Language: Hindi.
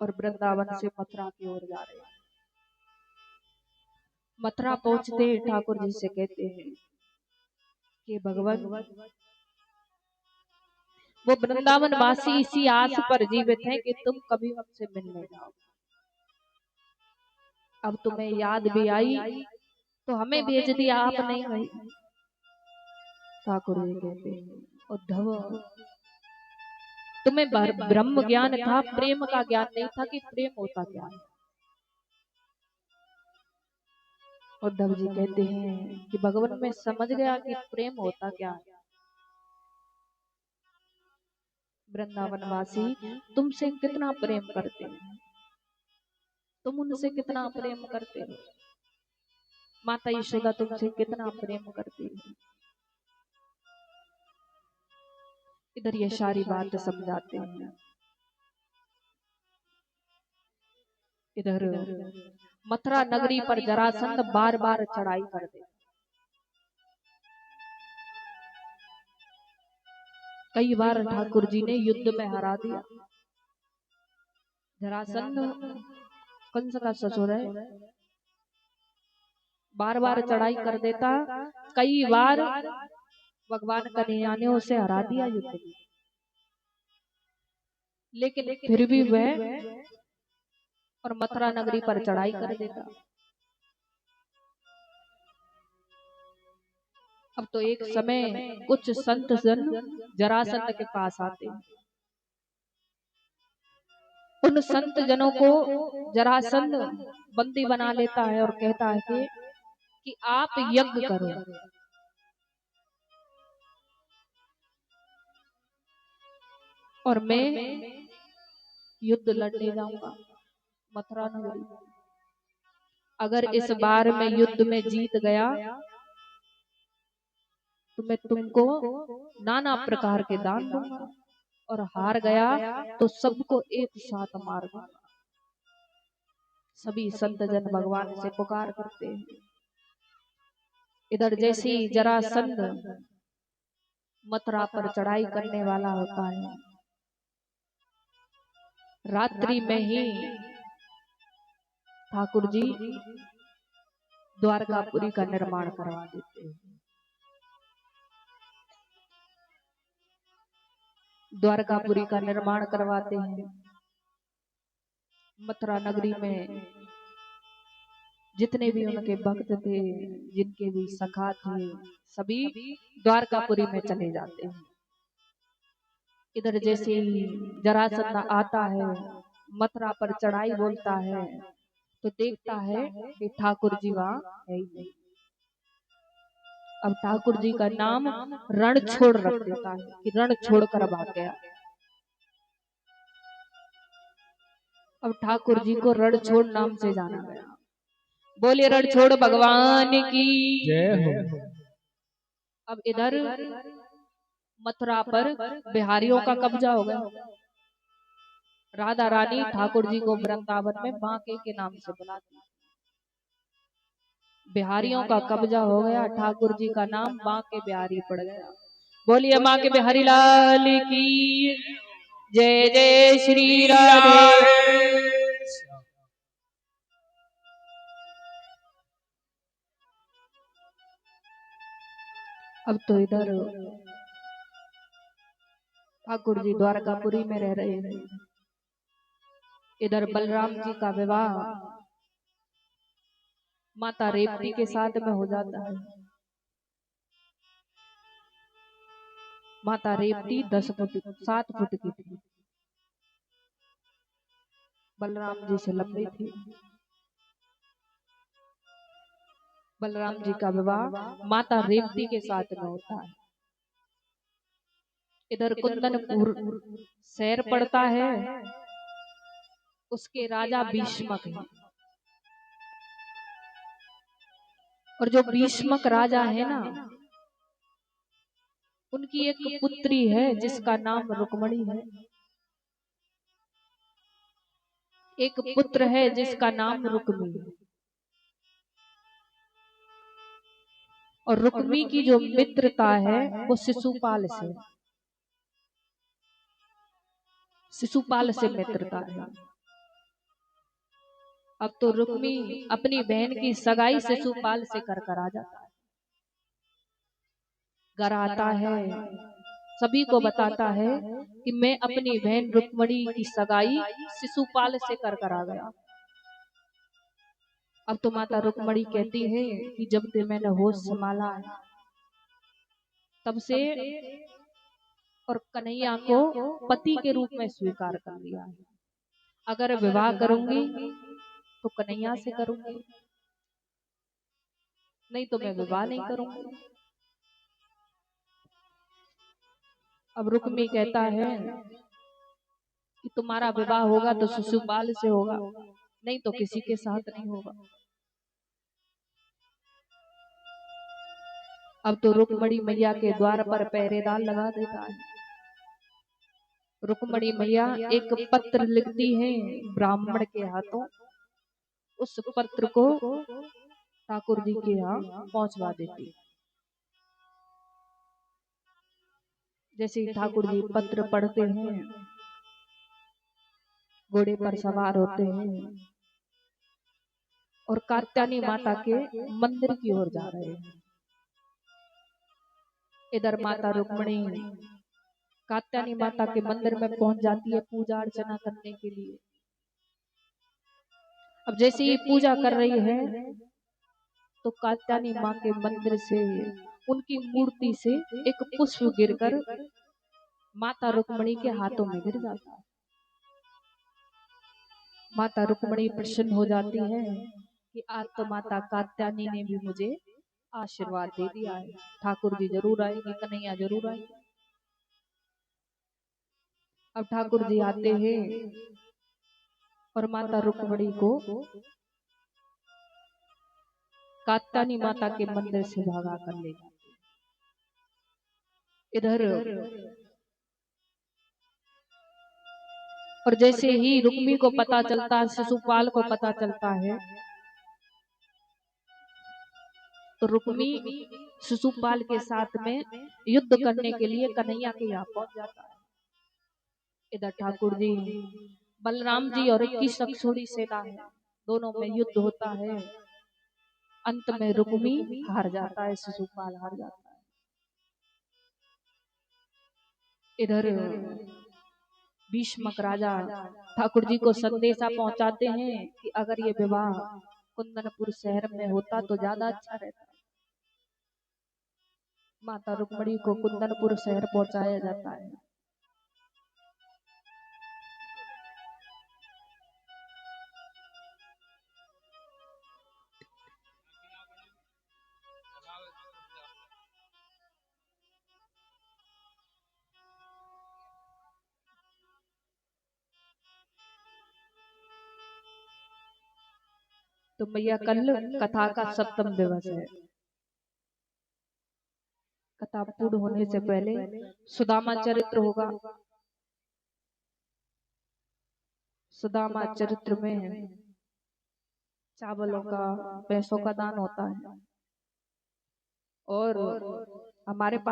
और वृंदावन से मथुरा की ओर जा रहे हैं। मथुरा पहुंचते ठाकुर जी से कहते हैं कि भगवान, वो वृंदावन वासी इसी आस पर जीवित हैं कि तुम कभी हमसे मिलने जाओ। अब तुम्हें याद भी आई तो हमें भेज दिया, आप नहीं गई। ठाकुर जी कहते हैं उद्धव, तुम्हें ब्रह्म ज्ञान था, प्रेम का ज्ञान नहीं था कि प्रेम होता क्या है। उद्धव जी कहते हैं कि भगवान मैं समझ गया कि प्रेम होता क्या है। वृंदावन वासी तुमसे कितना प्रेम करते हैं, तुम उनसे कितना प्रेम करते हो। माता यशोदा तुमसे कितना प्रेम करती है। इधर ये सारी बात समझाते हैं। इधर मथुरा नगरी पर जरासंध बार बार चढ़ाई कर दे। कई बार ठाकुर जी ने युद्ध में हरा दिया। जरासंध कंस का ससुर है, बार बार चढ़ाई कर देता। कई बार भगवान कन्हैया ने उसे हरा दिया युद्ध में, लेकिन फिर भी वह और मथुरा नगरी पर चढ़ाई कर देता। अब तो एक समय कुछ संत जन जरासंध के पास आते हैं। उन संत जनों को जरासंध बंदी बना लेता है और कहता है कि आप यज्ञ करो। और मैं युद्ध लड़ने जाऊंगा मथुरा नगरी। अगर इस बार मैं युद्ध में जीत गया तो मैं तुमको नाना प्रकार के दान दूंगा, और हार गया तो सबको एक साथ मार दूंगा। सभी संत जन भगवान से पुकार करते हैं। इधर जैसी जरासंध मथुरा पर चढ़ाई करने वाला होता है, रात्रि में ही ठाकुर जी द्वारकापुरी का निर्माण करवा देते हैं। द्वारकापुरी का निर्माण करवाते हैं। मथुरा नगरी में जितने भी उनके भक्त थे, जिनके भी सखा थे, सभी द्वारकापुरी में चले जाते हैं। इधर जैसे ही जरासंध आता है, मथुरा पर चढ़ाई बोलता है, तो देखता है कि ठाकुर जी वहां है ही नहीं। अब ठाकुर जी का नाम रण छोड़ रख देता है कि रण छोड़ कर भाग गया। अब ठाकुर जी को रण छोड़ नाम से जाना गया। बोले रण छोड़ भगवान की जय हो। अब इधर मथुरा पर बिहारियों का कब्जा हो गया। राधा रानी ठाकुर जी को वृंदावन में बांके के नाम से बुलाती। बिहारियों का कब्जा हो गया, ठाकुर जी का नाम बांके बिहारी पड़ गया। बोलिए माँ के बिहारी लाल की जय। जय श्री राधे। अब तो इधर ठाकुर जी द्वारकापुरी में रह रहे हैं। इधर बलराम जी का विवाह माता रेवती के साथ में हो जाता है। माता रेवती 7 फुट की थी, बलराम जी से लंबी थी। बलराम जी का विवाह माता रेवती के साथ में होता है। इधर कुंदनपुर शहर पड़ता है, उसके राजा भीष्मक हैं। और जो भीष्मक राजा है ना, उनकी एक पुत्री है जिसका नाम रुक्मणी है। एक पुत्र है जिसका नाम रुक्मी है। और रुक्मी की जो मित्रता है वो शिशुपाल से, शिशुपाल से मित्रता है। अब तो रुक्मी अपनी बहन की सगाई शिशुपाल से कर आ जाता है, घर आता है, सभी को बताता है कि मैं अपनी बहन रुक्मणी की सगाई शिशुपाल से कर आ गया। अब तो माता रुक्मणी कहती है कि जब से मैंने होश संभाला है तब से और कन्हैया को पति के रूप में स्वीकार कर लिया है। अगर विवाह करूंगी तो कन्हैया से करूंगी, नहीं तो मैं विवाह नहीं करूंगी। अब रुक्मी कहता है कि तुम्हारा विवाह होगा तो शिशुपाल से होगा, नहीं तो किसी के साथ नहीं होगा। अब तो रुक्मणी मैया के द्वार पर पहरेदार लगा देता है। रुक्मणी मैया एक पत्र लिखती है ब्राह्मण के हाथों, उस पत्र को ठाकुर जी के यहाँ पहुंचवा देती। जैसे ठाकुर जी पत्र पढ़ते हैं, घोड़े पर सवार होते हैं और कात्यायनी माता के मंदिर की ओर जा रहे हैं। इधर माता रुक्मणी कात्यायनी माता के मंदिर में पहुंच जाती है पूजा अर्चना करने के लिए। अब जैसे ही पूजा कर रही है तो कात्यायनी माँ के मंदिर से उनकी मूर्ति से एक पुष्प गिरकर माता रुक्मणी के हाथों में गिर जाता है। माता रुक्मणी प्रसन्न हो जाती है कि आज तो माता कात्यायनी ने भी मुझे आशीर्वाद दे दिया है, ठाकुर जी जरूर आएंगे, कन्हैया जरूर आएंगे। अब ठाकुर जी आते हैं और माता रुक्मणी को कात्यायनी माता के मंदिर से भगा कर ले जाते। इधर और जैसे ही रुक्मी को पता चलता है, शिशुपाल को पता चलता है, तो रुक्मी शिशुपाल के साथ में युद्ध करने के लिए कन्हैया के यहाँ पहुंच जाता है। इधर ठाकुर जी, बलराम जी और 21 अक्षौहिणी सेना है, दोनों में युद्ध होता है। अंत में रुक्मी हार जाता है, शिशुपाल हार जाता है। इधर भीष्मक राजा ठाकुर जी को संदेशा पहुंचाते हैं कि अगर ये विवाह कुंदनपुर शहर में होता तो ज्यादा अच्छा रहता। माता रुक्मणी को कुंदनपुर शहर पहुंचाया जाता है। तो भैया कल कथा का सप्तम दिवस है। कथा पूर्ण होने से पहले सुदामा चरित्र होगा। सुदामा चरित्र में चावलों का, पैसों का दान होता है और हमारे